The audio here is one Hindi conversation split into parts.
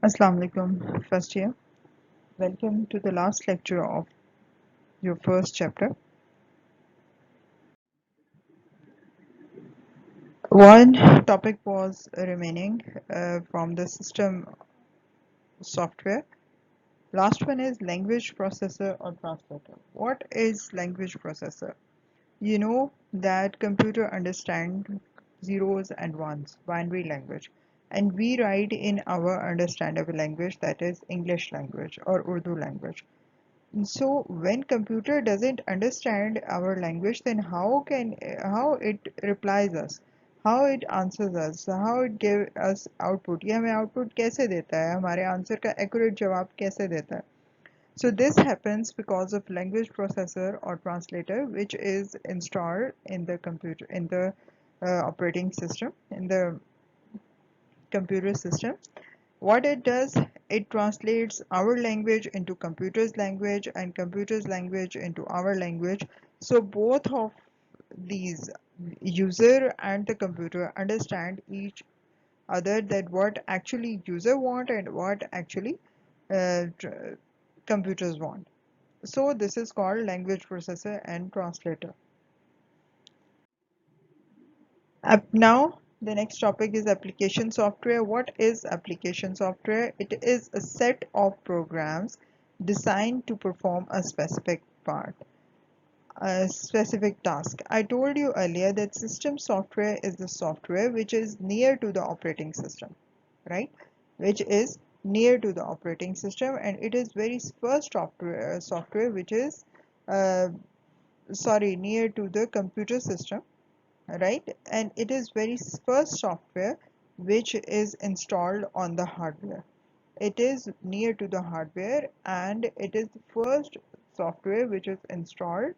Assalamu alaikum, first year. Welcome to the last lecture of your first chapter. One topic was remaining from the system software. Last one is language processor or translator. What is language processor? You know that computer understands zeros and ones, binary language, and we write in our understandable language, that is English language or Urdu language. So when computer doesn't understand our language, then how it replies us, how it answers us, how it give us output, ये हमें output कैसे देता है, हमारे answer का accurate जवाब कैसे देता है. So this happens because of language processor or translator, which is installed in the computer, in the operating system, in the computer system. What it does, it translates our language into computer's language and computer's language into our language. So both of these, user and the computer, understand each other, that what actually user want and what actually uh, computers want. So this is called language processor and translator. Up now, the next topic is application software. What is application software? It is a set of programs designed to perform a specific part, a specific task. I told you earlier that system software is the software which is near to the operating system, right? Which is near to the operating system, and it is very first software which is uh, near to the computer system, right? And it is very first software which is installed on the hardware. It is near to the hardware, and it is the first software which is installed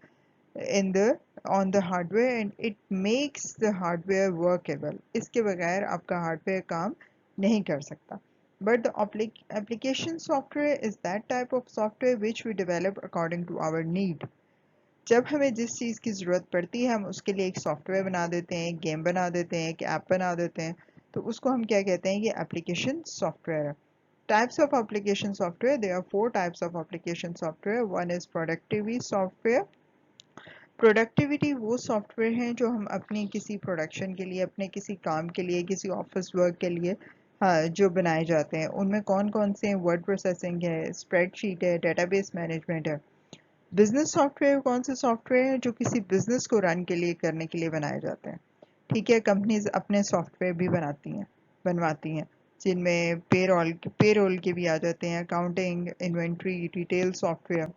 in the on the hardware, and it makes the hardware workable. इसके बगैर आपका hardware काम नहीं कर सकता. But the application software is that type of software which we develop according to our need. जब हमें जिस चीज़ की ज़रूरत पड़ती है, हम उसके लिए एक सॉफ्टवेयर बना देते हैं, एक गेम बना देते हैं, एक ऐप बना देते हैं, तो उसको हम क्या कहते हैं? ये एप्लीकेशन सॉफ्टवेयर है. Types of application software, there are four types of application software. One is productivity software. Productivity वो सॉफ्टवेयर हैं जो हम अपनी किसी प्रोडक्शन के लिए, अपने किसी काम के लिए, किसी ऑफिस वर्क के लिए, हाँ, जो बनाए जाते हैं. उनमें कौन कौन से हैं? वर्ड प्रोसेसिंग है, स्प्रेडशीट है, डेटाबेस मैनेजमेंट है. बिजनेस सॉफ्टवेयर कौन से सॉफ्टवेयर हैं? जो किसी बिजनेस को रन के लिए, करने के लिए बनाए जाते हैं. ठीक है, कंपनीज अपने सॉफ्टवेयर भी बनवाती हैं, जिनमें पेरोल के भी आ जाते हैं, accounting, inventory, retail software.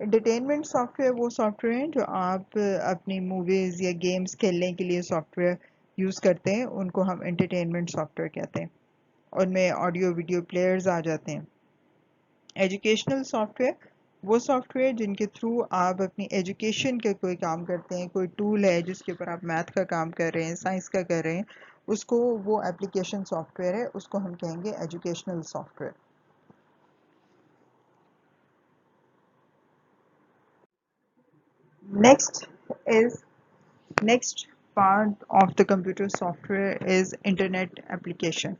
Entertainment software वो सॉफ्टवेयर हैं जो आप अपनी मूवीज या गेम्स खेलने के लिए सॉफ्टवेयर यूज करते हैं, उनको हम एंटरटेनमेंट सॉफ्टवेयर कहते हैं. उनमें ऑडियो वीडियो प्लेयर्स आ जाते हैं. एजुकेशनल सॉफ्टवेयर वो सॉफ्टवेयर जिनके थ्रू आप अपनी एजुकेशन के कोई काम करते हैं, कोई टूल है जिसके ऊपर आप मैथ का काम कर रहे हैं, साइंस का कर रहे हैं, उसको वो एप्लीकेशन सॉफ्टवेयर है, उसको हम कहेंगे educational software. Next is Next part of the computer software is internet application.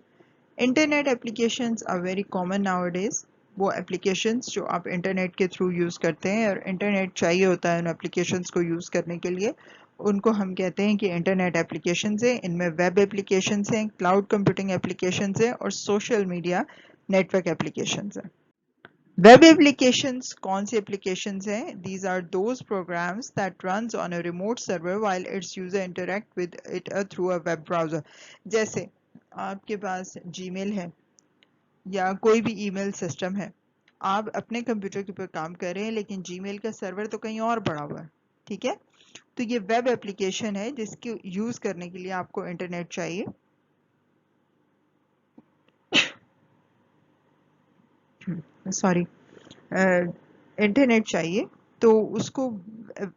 Internet applications are very common nowadays. वो applications जो आप internet के through use करते हैं और internet चाहिए होता है उन applications को use करने के लिए, उनको हम कहते हैं कि internet applications हैं. इनमें web applications हैं, cloud computing applications हैं और social media network applications हैं. Web applications कौन सी applications हैं? These are those programs that runs on a remote server while its user interact with it through a web browser. जैसे आपके पास Gmail है या कोई भी email system है, आप अपने कंप्यूटर के ऊपर काम कर रहे हैं, लेकिन Gmail का सर्वर तो कहीं और पड़ा हुआ है. ठीक है, तो ये वेब एप्लीकेशन है जिसके यूज करने के लिए आपको इंटरनेट चाहिए. सॉरी, इंटरनेट चाहिए, तो उसको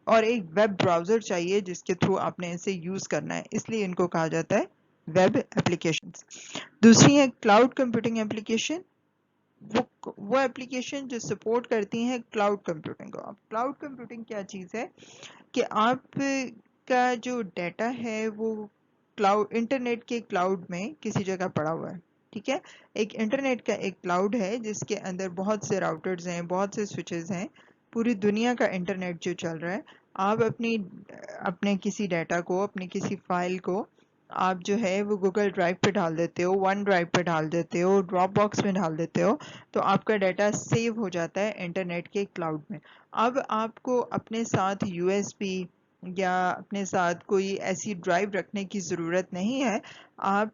और एक वेब ब्राउज़र चाहिए जिसके थ्रू आपने इसे यूज़ करना है, इसलिए इनको कहा जाता है वेब एप्लीकेशंस. दूसरी है क्लाउड कंप्यूटिंग एप्लीकेशन. वो एप्लीकेशन जो सपोर्ट करती हैं क्लाउड कंप्यूटिंग को. अब क्लाउड कंप्यूटिंग क्या चीज़ है कि आप का जो डाटा है वो क्लाउड, इंटरनेट के क्लाउड में किसी जगह पड़ा हुआ है. ठीक है। एक इंटरनेट का एक क्लाउड है जिसके अंदर बहुत से राउटर्स हैं, बहुत से स्विचेस हैं, पूरी दुनिया का इंटरनेट जो चल रहा है। आप अपने किसी डाटा को, अपनी किसी फाइल को आप जो है वो गूगल ड्राइव पे डाल देते हो, वन ड्राइव पे डाल देते हो, ड्रॉप बॉक्स में डाल देते हो, तो आपका डाटा सेव हो जाता है इंटरनेट के क्लाउड में। अब आपको अपने साथ यूएसबी या अपने साथ कोई ऐसी ड्राइव रखने की ज़रूरत नहीं है। आप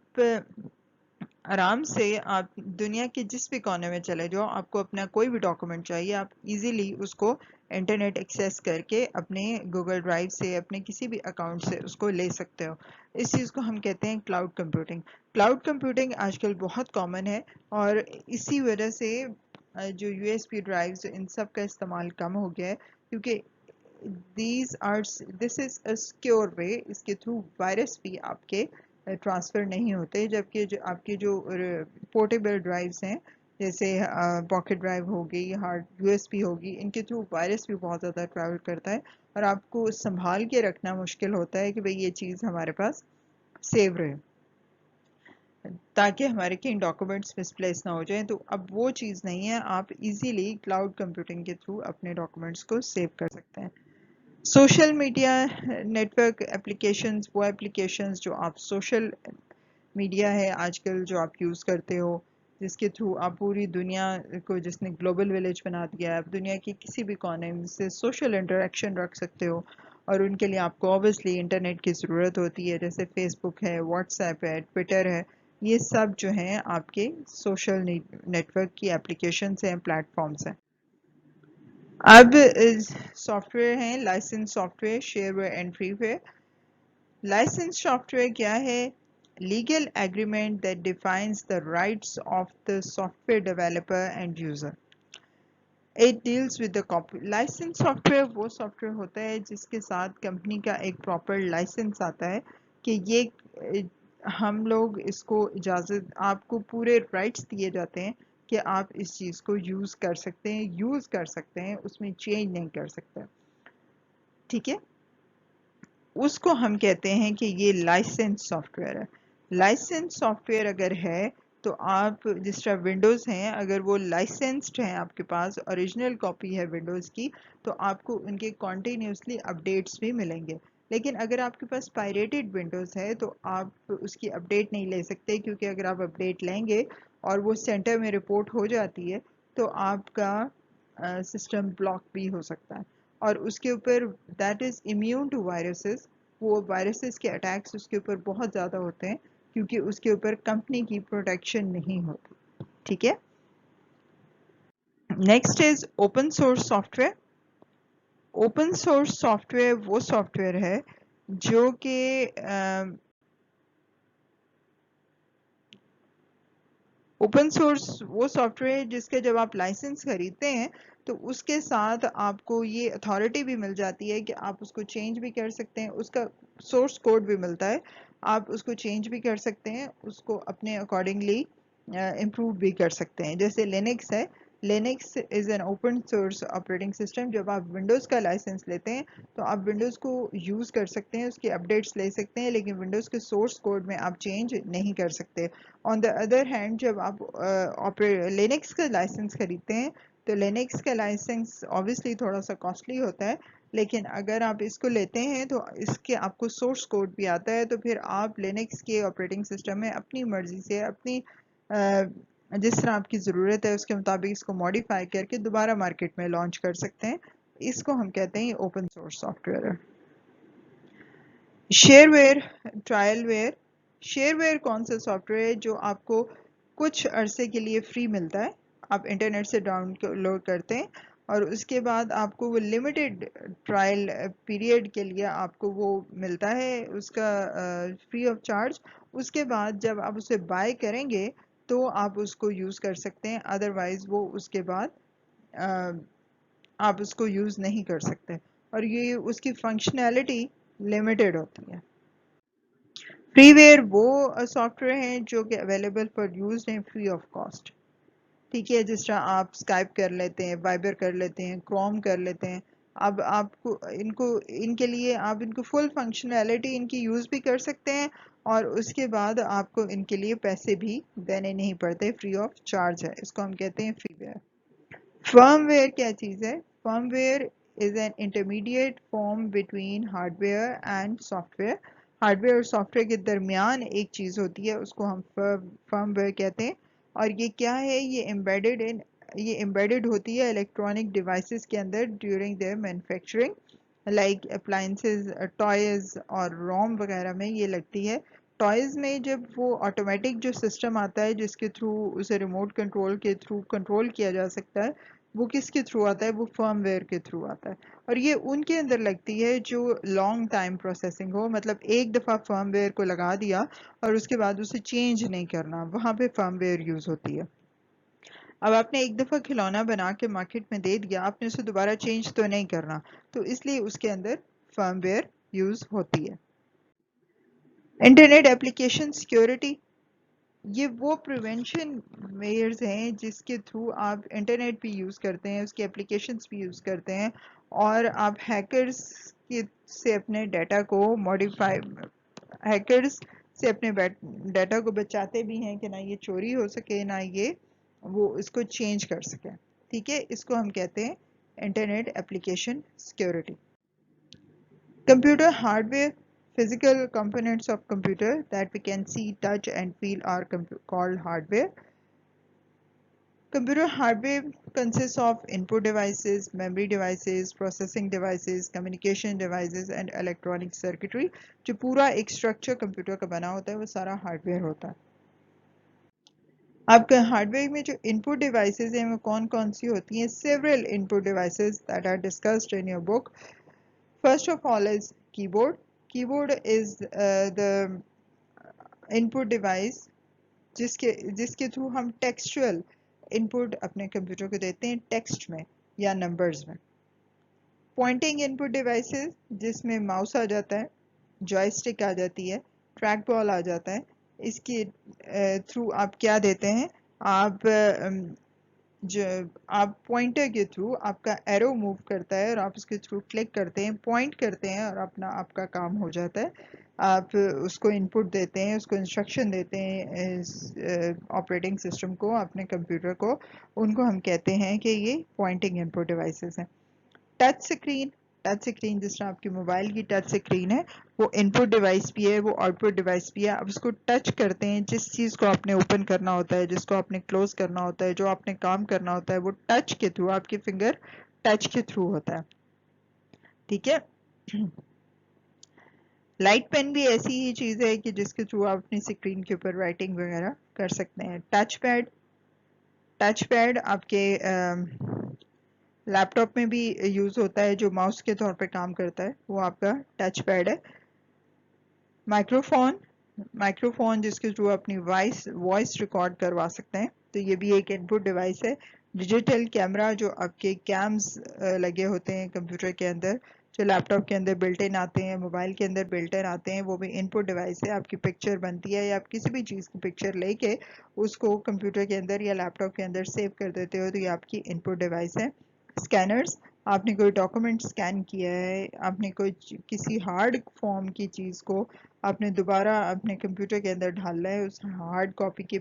आराम से आप दुनिया के जिस भी कोने में चले जाओ, आपको अपना कोई भी डॉक्यूमेंट चाहिए, आप इजीली उसको इंटरनेट एक्सेस करके अपने गूगल ड्राइव से, अपने किसी भी अकाउंट से उसको ले सकते हो। इस चीज़ को हम कहते हैं क्लाउड कंप्यूटिंग। क्लाउड कंप्यूटिंग आजकल बहुत कॉमन है और इसी वजह से जो यूएसबी ड्राइव्स इन सब का इस्तेमाल कम हो गया है, क्योंकि दिस इज अ सिक्योर वे। इसके थ्रू वायरस भी आपके ट्रांसफ़र नहीं होते, जबकि जो आपकी जो पोर्टेबल ड्राइव्स हैं, जैसे पॉकेट ड्राइव होगी, हार्ड यूएसबी होगी, इनके थ्रू वायरस भी बहुत ज़्यादा ट्रैवल करता है और आपको संभाल के रखना मुश्किल होता है कि भाई ये चीज़ हमारे पास सेव रहे, ताकि हमारे कहीं डॉक्यूमेंट्स मिसप्लेस ना हो जाएं। तो अब वो चीज़ नहीं है, आप इजीली क्लाउड कंप्यूटिंग के थ्रू अपने डॉक्यूमेंट्स को सेव कर सकते हैं। सोशल मीडिया नेटवर्क एप्लीकेशंस, वो एप्लीकेशंस जो आप सोशल मीडिया है आजकल जो आप यूज़ करते हो, जिसके थ्रू आप पूरी दुनिया को, जिसने ग्लोबल विलेज बना दिया है, आप दुनिया के किसी भी कोने से सोशल इंटरेक्शन रख सकते हो और उनके लिए आपको ऑब्वियसली इंटरनेट की ज़रूरत होती है, जैसे फेसबुक है, व्हाट्सएप है, ट्विटर है। ये सब जो हैं आपके सोशल नेटवर्क की एप्लीकेशंस हैं, प्लेटफॉर्म्स हैं। अब सॉफ्टवेयर हैं licence software, shareware and freeware. Licence software क्या है? Legal agreement that defines the rights of the software developer and user. It deals with the copy. License software वो सॉफ्टवेयर होता है जिसके साथ कंपनी का एक प्रॉपर लाइसेंस आता है कि ये हम लोग इसको इजाज़त, आपको पूरे राइट्स दिए जाते हैं कि आप इस चीज़ को यूज़ कर सकते हैं, उसमें चेंज नहीं कर सकते। ठीक है, उसको हम कहते हैं कि ये लाइसेंस सॉफ्टवेयर है। लाइसेंस सॉफ्टवेयर अगर है तो आप, जिस तरह विंडोज़ हैं, अगर वो लाइसेंस्ड हैं, आपके पास ओरिजिनल कॉपी है विंडोज़ की, तो आपको उनके कॉन्टीन्यूसली अपडेट्स भी मिलेंगे। लेकिन अगर आपके पास पायरेटेड विंडोज़ है तो आप उसकी अपडेट नहीं ले सकते, क्योंकि अगर आप अपडेट लेंगे और वो सेंटर में रिपोर्ट हो जाती है तो आपका सिस्टम ब्लॉक भी हो सकता है और उसके ऊपर that is immune to viruses. वो वायरसेस के अटैक्स उसके ऊपर बहुत ज़्यादा होते हैं क्योंकि उसके ऊपर कंपनी की प्रोटेक्शन नहीं होती। ठीक है, next is open source software. Open source software वो सॉफ्टवेयर है जो कि ओपन सोर्स वो सॉफ्टवेयर जिसके जब आप लाइसेंस खरीदते हैं तो उसके साथ आपको ये अथॉरिटी भी मिल जाती है कि आप उसको चेंज भी कर सकते हैं, उसका सोर्स कोड भी मिलता है, आप उसको चेंज भी कर सकते हैं, उसको अपने अकॉर्डिंगली इम्प्रूव भी कर सकते हैं। जैसे लिनक्स है, Linux is an open source operating system. जब आप विंडोज़ का लाइसेंस लेते हैं तो आप विंडोज़ को यूज़ कर सकते हैं, उसकी अपडेट्स ले सकते हैं, लेकिन विंडोज़ के सोर्स कोड में आप चेंज नहीं कर सकते। ऑन द अदर हैंड जब आप लिनक्स का लाइसेंस खरीदते हैं तो लिनक्स का लाइसेंस ऑब्वियसली थोड़ा सा कॉस्टली होता है, लेकिन अगर आप इसको लेते हैं तो इसके आपको सोर्स कोड भी आता है, तो फिर आप लिनक्स के ऑपरेटिंग सिस्टम में अपनी मर्जी से, अपनी जिस तरह आपकी ज़रूरत है उसके मुताबिक इसको मॉडिफाई करके दोबारा मार्केट में लॉन्च कर सकते हैं। इसको हम कहते हैं ओपन सोर्स सॉफ्टवेयर है। शेयरवेयर, ट्रायलवेयर। शेयरवेयर कौन सा सॉफ्टवेयर है जो आपको कुछ अरसे के लिए फ्री मिलता है, आप इंटरनेट से डाउनलोड करते हैं और उसके बाद आपको वो लिमिटेड ट्रायल पीरियड के लिए आपको वो मिलता है, उसका फ्री ऑफ चार्ज। उसके बाद जब आप उसे बाय करेंगे तो आप उसको यूज़ कर सकते हैं, अदरवाइज वो उसके बाद आप उसको यूज़ नहीं कर सकते और ये उसकी फंक्शनैलिटी लिमिटेड होती है। फ्रीवेयर वो सॉफ्टवेयर हैं जो कि अवेलेबल फॉर यूज हैं फ्री ऑफ कॉस्ट। ठीक है, जिस तरह आप स्काइप कर लेते हैं, वाइबर कर लेते हैं, क्रोम कर लेते हैं, अब आपको इनके लिए आप इनको फुल फंक्शनैलिटी इनकी यूज़ भी कर सकते हैं और उसके बाद आपको इनके लिए पैसे भी देने नहीं पड़ते, फ्री ऑफ चार्ज है, इसको हम कहते हैं फ्रीवेयर। फर्मवेयर क्या चीज़ है? Firmware is an intermediate form between hardware and software. Hardware और सॉफ्टवेयर के दरमियान एक चीज़ होती है, उसको हम फर्मवेयर कहते हैं। और ये क्या है? ये एम्बेडेड होती है इलेक्ट्रॉनिक डिवाइसेस के अंदर during their manufacturing, like appliances, toys और रोम वगैरह में ये लगती है। टॉयज में जब वो ऑटोमेटिक जो सिस्टम आता है जिसके थ्रू उसे रिमोट कंट्रोल के थ्रू कंट्रोल किया जा सकता है, वो किसके थ्रू आता है? वो फर्मवेयर के थ्रू आता है। और ये उनके अंदर लगती है जो लॉन्ग टाइम प्रोसेसिंग हो, मतलब एक दफ़ा फर्मवेयर को लगा दिया और उसके बाद उसे चेंज नहीं करना, वहाँ पे फर्मवेयर यूज़ होती है। अब आपने एक दफ़ा खिलौना बना के मार्केट में दे दिया, आपने उसे दोबारा चेंज तो नहीं करना, तो इसलिए उसके अंदर फर्मवेयर यूज़ होती है। इंटरनेट एप्लीकेशन सिक्योरिटी, ये वो प्रिवेंशन मेयर्स हैं जिसके थ्रू आप इंटरनेट भी यूज़ करते हैं, उसकी एप्लीकेशंस भी यूज़ करते हैं और आप हैकर्स के से अपने डाटा को मॉडिफाई हैकर्स से अपने डाटा को बचाते भी हैं कि ना ये चोरी हो सके, ना ये वो इसको चेंज कर सके। ठीक है, इसको हम कहते हैं internet application security. Computer hardware, physical components of computer that we can see, touch and feel are called hardware. Computer hardware consists of input devices, memory devices, processing devices, communication devices and electronic circuitry. जो पूरा एक structure computer का बना होता है वो सारा hardware होता है। आपके हार्डवेयर में जो इनपुट डिवाइसेस हैं वो कौन कौन सी होती हैं? Several input devices that are discussed in your book. First of all is keyboard. Keyboard is the input device जिसके जिसके थ्रू हम टेक्सचुअल इनपुट अपने कंप्यूटर को देते हैं, टेक्स्ट में या नंबर्स में। पॉइंटिंग इनपुट डिवाइसेस जिसमें माउस आ जाता है, जॉयस्टिक आ जाती है, ट्रैक बॉल आ जाता है। इसके थ्रू आप क्या देते हैं? आप जो आप पॉइंटर के थ्रू आपका एरो मूव करता है और आप उसके थ्रू क्लिक करते हैं, पॉइंट करते हैं और अपना आपका काम हो जाता है। आप उसको इनपुट देते हैं, उसको इंस्ट्रक्शन देते हैं इस ऑपरेटिंग सिस्टम को, अपने कंप्यूटर को, उनको हम कहते हैं कि ये पॉइंटिंग इनपुट डिवाइसेस हैं। टच स्क्रीन जिस तरह आपकी मोबाइल की टच स्क्रीन है, वो इनपुट डिवाइस भी है, वो आउटपुट डिवाइस भी है। अब उसको टच करते हैं, जिस चीज़ को आपने ओपन करना होता है, जिसको आपने क्लोज करना होता है, जो आपने काम करना होता है, वो टच के थ्रू, आपके फिंगर टच के थ्रू होता है। ठीक है। लाइट पेन भी ऐसी ही चीज़ है कि जिसके थ्रू आप अपनी स्क्रीन के ऊपर राइटिंग वगैरह कर सकते हैं। टच पैड आपके लैपटॉप में भी यूज़ होता है, जो माउस के तौर पे काम करता है, वो आपका टच पैड है। माइक्रोफोन जिसके थ्रू अपनी वॉइस रिकॉर्ड करवा सकते हैं, तो ये भी एक इनपुट डिवाइस है। डिजिटल कैमरा, जो आपके कैम्स लगे होते हैं कंप्यूटर के अंदर, जो लैपटॉप के अंदर बिल्ट इन आते हैं, मोबाइल के अंदर बिल्ट इन आते हैं, वो भी इनपुट डिवाइस है। आपकी पिक्चर बनती है या आप किसी भी चीज़ की पिक्चर लेके उसको कंप्यूटर के अंदर या लैपटॉप के अंदर सेव कर देते हो, तो ये आपकी इनपुट डिवाइस है। स्कैनर्स, आपने कोई डॉक्यूमेंट स्कैन किया है, आपने कोई किसी हार्ड फॉर्म की चीज़ को आपने दोबारा अपने कंप्यूटर के अंदर डालना है, उस हार्ड कॉपी के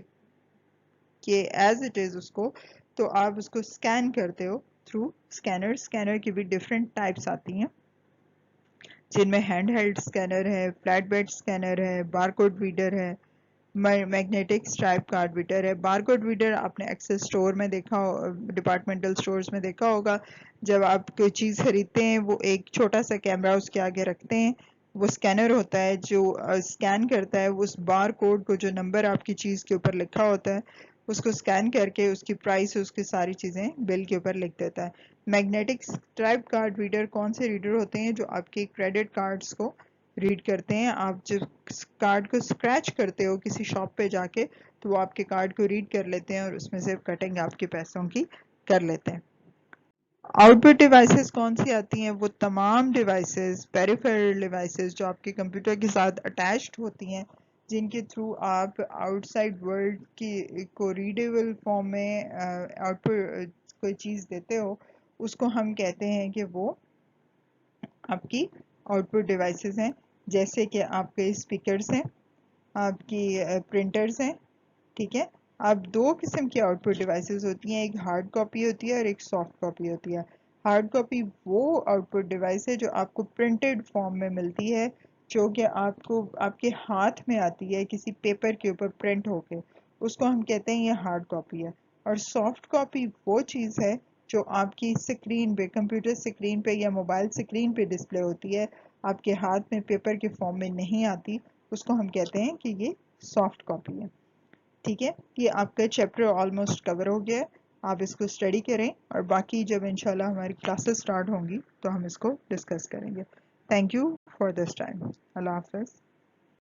एज इट इज़ उसको, तो आप उसको स्कैन करते हो थ्रू स्कैनर। स्कैनर की भी डिफरेंट टाइप्स आती हैं, जिनमें हैंड हेल्ड स्कैनर है, फ्लैट बेड स्कैनर है, बारकोड रीडर है, मैग्नेटिक स्ट्राइप कार्ड रीडर है। बारकोड रीडर आपने एक्सेस स्टोर में देखा, डिपार्टमेंटल स्टोर्स में देखा होगा, जब आप कोई चीज़ खरीदते हैं वो एक छोटा सा कैमरा उसके आगे रखते हैं, वो स्कैनर होता है जो स्कैन करता है उस बार कोड को, जो नंबर आपकी चीज़ के ऊपर लिखा होता है, उसको स्कैन करके उसकी प्राइस, उसकी सारी चीज़ें बिल के ऊपर लिख देता है। मैग्नेटिक स्ट्राइप कार्ड रीडर कौन से रीडर होते हैं? जो आपके क्रेडिट कार्ड्स को रीड करते हैं। आप जब कार्ड को स्क्रैच करते हो किसी शॉप पे जाके, तो वो आपके कार्ड को रीड कर लेते हैं और उसमें से कटिंग आपके पैसों की कर लेते हैं। आउटपुट डिवाइसेस कौन सी आती हैं? वो तमाम डिवाइसेस, पेरिफेरल डिवाइसेस जो आपके कंप्यूटर के साथ अटैच्ड होती हैं, जिनके थ्रू आप आउटसाइड वर्ल्ड की को रीडेबल फॉर्म में आउटपुट कोई चीज़ देते हो, उसको हम कहते हैं कि वो आपकी आउटपुट डिवाइसेस हैं, जैसे कि आपके स्पीकर्स हैं, आपकी प्रिंटर्स हैं, ठीक है। अब दो किस्म की आउटपुट डिवाइसेस होती हैं, एक हार्ड कॉपी होती है और एक सॉफ्ट कॉपी होती है। हार्ड कॉपी वो आउटपुट डिवाइस है जो आपको प्रिंटेड फॉर्म में मिलती है, जो कि आपको आपके हाथ में आती है किसी पेपर के ऊपर प्रिंट होके, उसको हम कहते हैं ये हार्ड कॉपी है। और सॉफ्ट कॉपी वो चीज़ है जो आपकी स्क्रीन पे, कंप्यूटर स्क्रीन पे या मोबाइल स्क्रीन पे डिस्प्ले होती है, आपके हाथ में पेपर के फॉर्म में नहीं आती, उसको हम कहते हैं कि ये सॉफ्ट कॉपी है। ठीक है, ये आपका चैप्टर ऑलमोस्ट कवर हो गया है। आप इसको स्टडी करें और बाकी जब इंशाल्लाह हमारी क्लासेस स्टार्ट होंगी तो हम इसको डिस्कस करेंगे। Thank you for this time. अल्लाह हाफ़िज़।